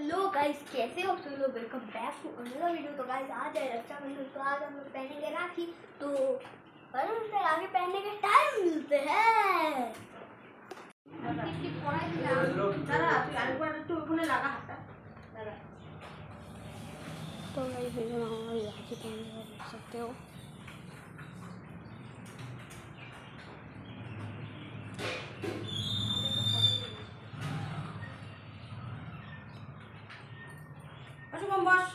Hello guys, कैसे हो सब लोग। Welcome back to another video. तो गाइस आज है रक्षाबंधन, तो आज हम लोग पहनेंगे राखी। तो आगे पहनने के टाइम मिलते हैं। तो गाइस राखी पहनने देख सकते हो। बस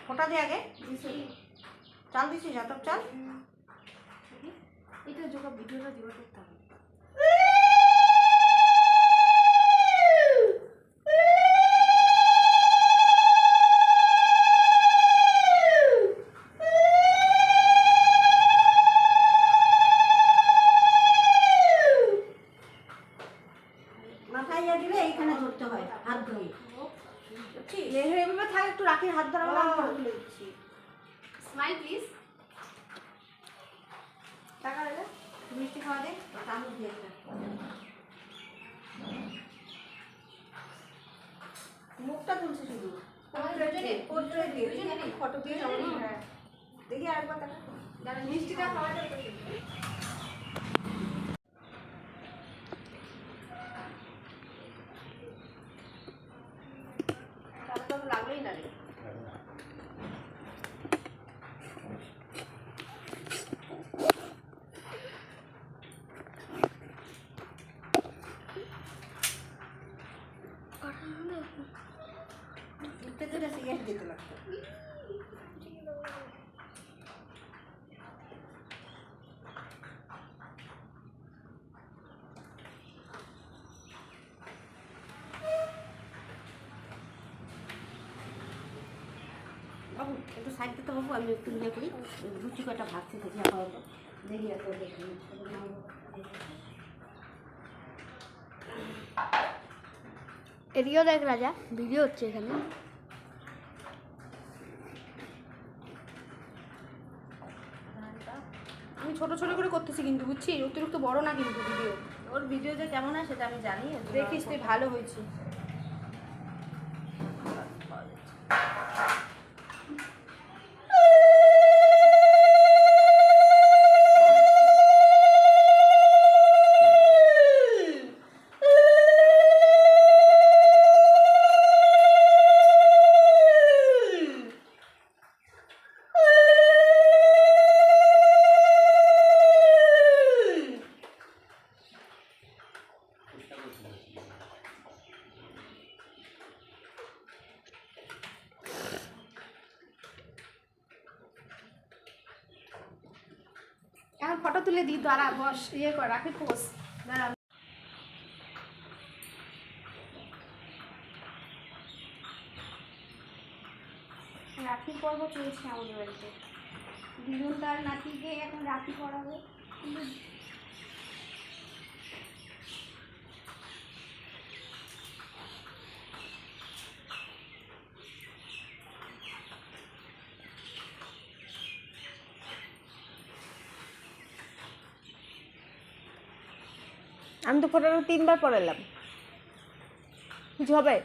ফোটা দিয়ে আগে চাল দিছি যত চাল এটা যোগা ভিডিওটা দিবা করতে হবে। মাথায় ইয়া দিলে এইখানে ধরতে হয় হাত ধরে এইভাবে থাকে একটু রাখির হাত ধরা তুলে দিচ্ছি। Smile please. টাকা দেবে মিষ্টি খাওয়া দে চামচ দিয়ে মুখটা তুলছে শুধু ফটো দিয়ে দেখি আরেকবার টাকা মিষ্টিটা খাওয়া যাবে। লাগবেই না রে সিগারেট দিতে লাগতো। বাবু একটু সাইড দিতে বাবু, আমি একটু ইয়ে করি লুচি কটা ভাবছি দেখি আপাতত দেখি এত দেখি এদিকেও দেখ রাজা, ভিডিও হচ্ছে এখানে। আমি ছোট ছোট করে করতেছি কিন্তু বুঝছি, অতিরিক্ত বড় না কিন্তু ভিডিও। ওর ভিডিও যে কেমন হয় সেটা আমি জানি, দেখিস তুই ভালো হয়েছে। এখন ফটো তুলে দিই, দাঁড়া বস ইয়ে কর রাখি পোস দাঁড়া। রাখি পর্ব চলছে আমাদের বাড়িতে। দিদুন তার নাতিকে এখন রাখি পরাবে। আমি তো ফটোটা 3 বার পড়ালাম, কিছু হবে?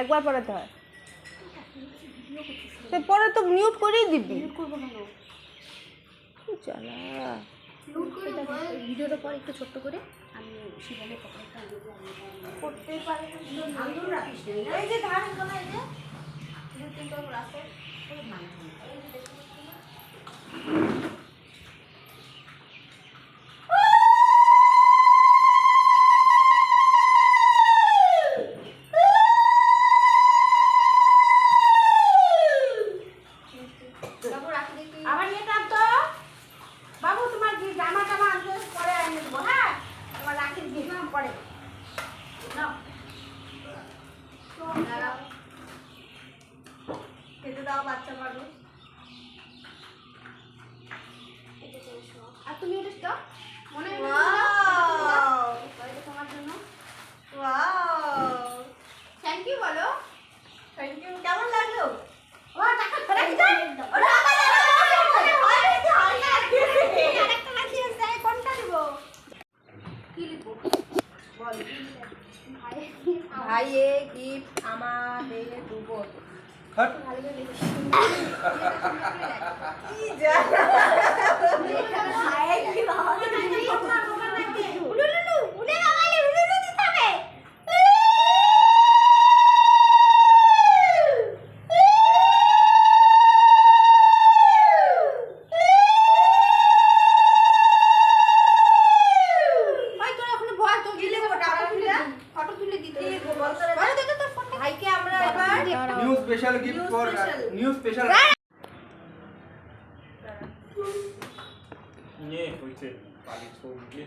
একবার পড়াতে হয়, তো পরে তো মিউট করেই দিবি। করবো কেন চলা ভিডিওটা পর একটু ছোট্ট করে আমি শিবানের পকেটটা করতে পারে আন্দোলন রাখিস না। এই যে ধান কোনা এই যে তিনটা রাস্তায় আবার নিয়ে টানতো। বাবু তোমার কি জামা টামা আনতে পরে এনে দেবো। হ্যাঁ তোমার রাখির গিয়ে পরে খেতে দাও বাচ্চা মানুষ। আর তুমি এটা দাও মনে হয় তোমার জন্য। ওয়াও ভাইয়ে গিফট আমাদের দুবো হাট। কি জানা ভাইকে আমরা এবার new special gift for new special Nie, hojcie, palić południe.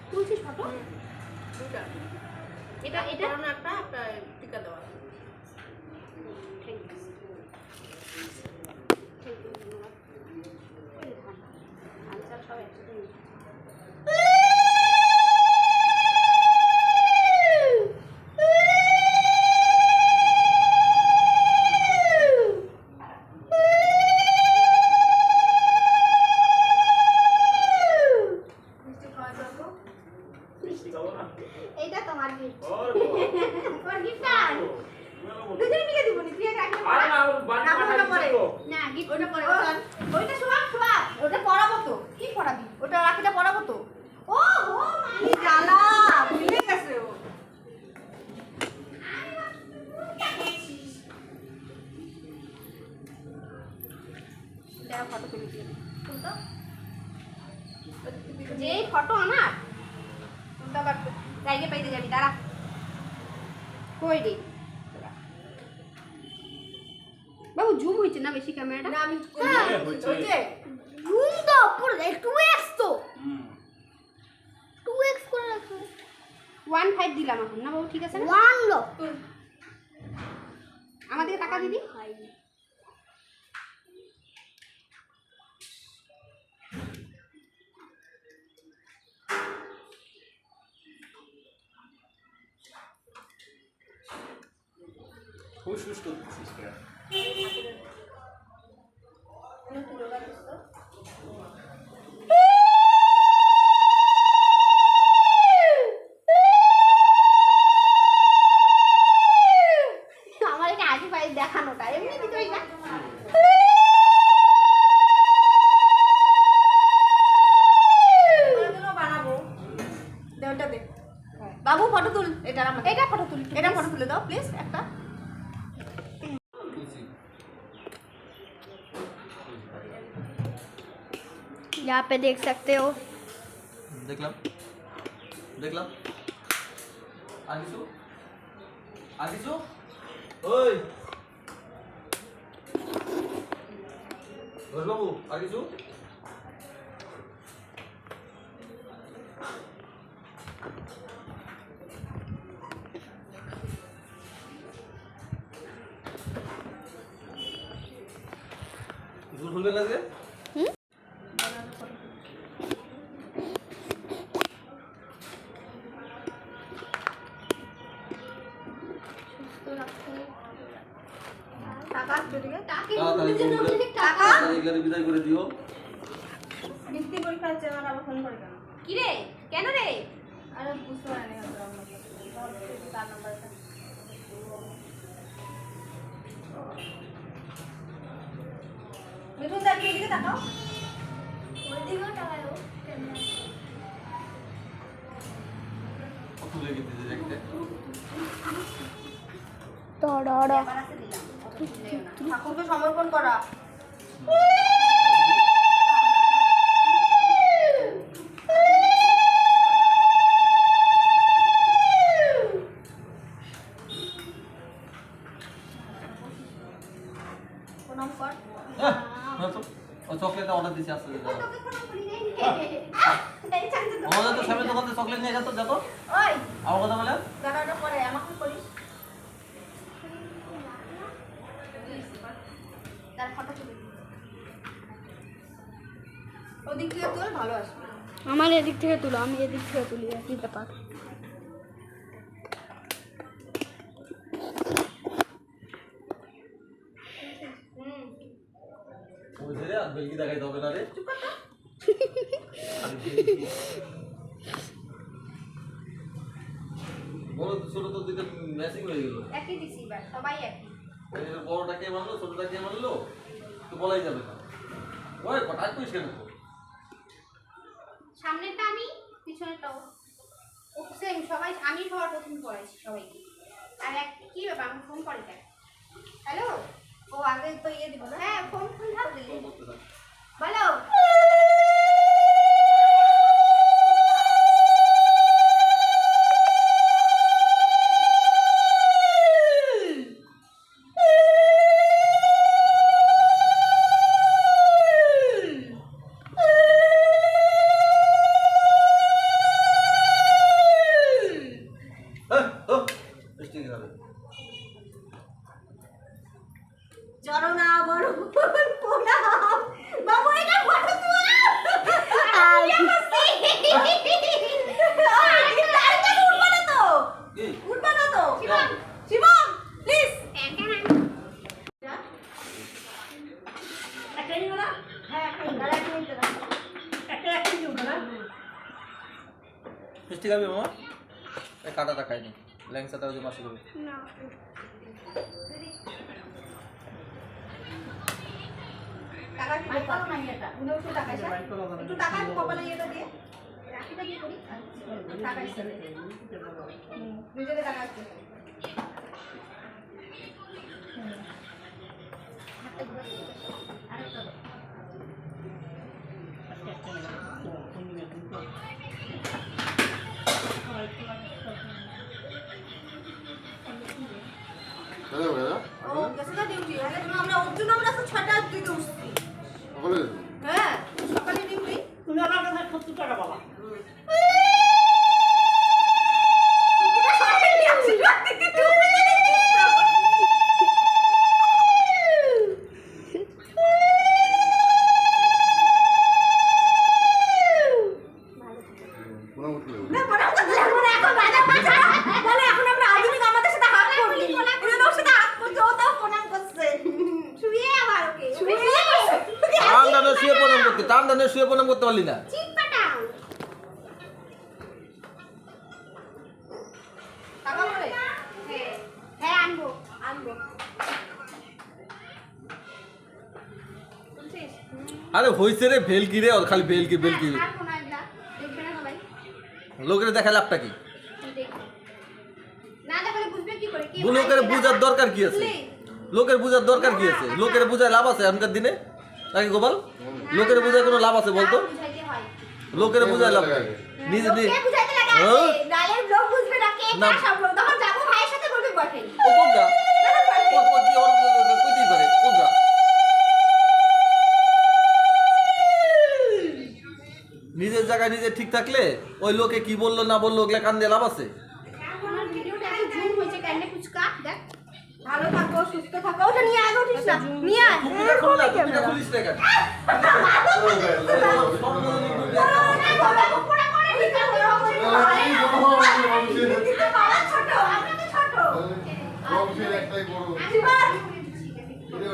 তুলছিস ফটো এটা এটা একটা আপনার টিকা দেওয়া এইটা তোমার গিফট Or, তোমার গিফট আর দুজনে মিলে দিব নি তুই রাখি আর না, বাড়ি ওটা পরে না গিফট ওটা পরে ওইটা শোভা শোভা ওটা পরাবো তো কি পরাবি ওটা রাখিটা পরাবো তো ও ও মানি জ্বালা ভুলে গেছে ও ফটো তুলে দিয়ে যে ফটো আমার ওটা আবার জায়গা পাইতে যাবি দাঁড়া কই রে বাবু জুম হইছে না বেশি ক্যামেরাটা না আমি হইছে। জুম তো পুরো 2x তো হুম। 2x করে রাখো 1.5 দিলাম এখন না বাবু ঠিক আছে না 1 লো আমাদের টাকা দিদি হুশ হুশ করতেছিস কেন? আমার এটা আগে পাই দেখানোটা এমনি দিতে হই না বানাবো দেওটা দে বাবু ফটো তুল এটা ফটো তুল এটা ফটো তুলে দাও প্লিজ একটা यहाँ पे देख सकते हो দেখলাম দেখলাম আর কিছু আর কিছু ওই ঘোষবাবু আর কিছু স্কুল খুলবে না আজকে টাকা দিদিকে টাকা এগুলো বিদায় করে দিও বৃত্তি পরীক্ষা হচ্ছে আমার আবার ফোন করে কেন কি রে কেন রে আরে বুঝতে পারিনি হয়তো তার নাম্বারটা মিঠুন দাঁড়িয়ে এদিকে তাকাও ওইদিকেও টাকায়ও তুলে গেছে দেখতে তড়ড় এবার আছে দিলাম ঠাকুরকে সমর্পণ করা প্রণাম কর চকলেট অর্ডার দিছি আসতে তোকে প্রণাম করি নাই আমাদের তো সামনে দোকান থেকে চকলেট নিয়ে যেত যাবো ওই আমার কথা বলে দাঁড়াটা পরে আমাকে করিস তার ফটো তুলে ওদিক থেকে তোর ভালো আসবে আমার এদিক থেকে তুলো আমি এদিক থেকে তুলি একই ব্যাপার ওই ছেলে আর বেলকি দেখাইতে হবে না রে। বড় ছোট তো দুইটা ম্যাচিং হয়ে গেল। একই দিছি এবার সবাই একই। এই বড়টা কে মারলো ছোটটা কে মারলো তো বলাই যাবে না। ওই হঠাৎ করিস কেন? সামনেরটা আমি পিছনেরটাও ও সেম সবাই আমি সবার প্রথম পড়াইছি সবাইকে। আর এক কি ব্যাপার আমি ফোন করি দেখ। হ্যালো ও আগে তো ইয়ে দিব না। হ্যাঁ ফোন ফোন ধার দিলি ফোন করতে থাক। বলো মিষ্টি খাবে। চরণা বড় পোনা বাবু এটা ফটো তুল কি? উঠবা না তো শিবম! শিবম প্লিজ একটা নিব না হ্যাঁ একটা নিব না একটা নিব না মিষ্টি খাবি মামা? এই কাটাটা খাইনি। ল্যাংসাটা ওই যে মাসি খাবে। না টাকা কি করো না এটা উনি একটু টাকা একটু টাকা কপালে এটা দিয়ে রাখিটা কি করি টাকা হিসেবে নিজেদের টাকা আছে দাদা দাদা ও গেছে না ডিউটি আগে তুমি আমরা ওর জন্য আমরা 6টা দিকে উঠছি সকালে হ্যাঁ সকালে ডিউটি তুমি আমার কাছে 70 টাকা বাবা। পুরো উঠলে এখন আমরা আধুনিক আমাদের সাথে হাত করলি উনি ওর সাথে হাত করছে ও তাও প্রণাম করছে শুয়ে আবার ওকে টান টানে শুয়ে প্রণাম করতে পারলি না। চিট পাটাও টাকা বলে হ্যাঁ হ্যাঁ আনবো আনবো বুঝছিস আরে হইছে রে ভেলকি রে, ওর খালি ভেলকি ভেলকি। আর কোন আইলা দেখবে না সবাই লোকের দেখা লাভটা কি? দেখবে না দেখলে বুঝবে কি করে কে লোকের বুঝার দরকার কি আছে? লোকের বুঝার দরকার কি আছে? লোকের বুঝায় লাভ আছে এখনকার দিনে নাকি গোপাল? লোকের বুঝায় কোনো লাভ আছে বলতো? বুঝাইতে হয় লোকের বুঝায় লাভ নাই। নিজে নিজে কে বুঝাইতে লাগে হ্যাঁ? নালের ব্লগ বুঝবে না কে না। কার সব লোক তখন যাবো ভাইয়ের সাথে বলবে বয়ফ্রেন্ড ও কোনটা? ও কি ওর কইতেই পারে কোনটা? নিজের জায়গায় নিজে ঠিক থাকলে ওই লোকে কি বললো না বললো ওগুলা কান দিয়ে লাভ আছে? আমার ভিডিওটা এত জুম হয়েছে কেন কুচকা দেখ ভালো থাকো সুস্থ থাকো ওটা নিয়ে আগে উঠিস না নিয়ে আয় টুপিটা খুল না, টুপিটা খুলিস না কেন? একটাই বড় আশীর্বাদ ভিডিও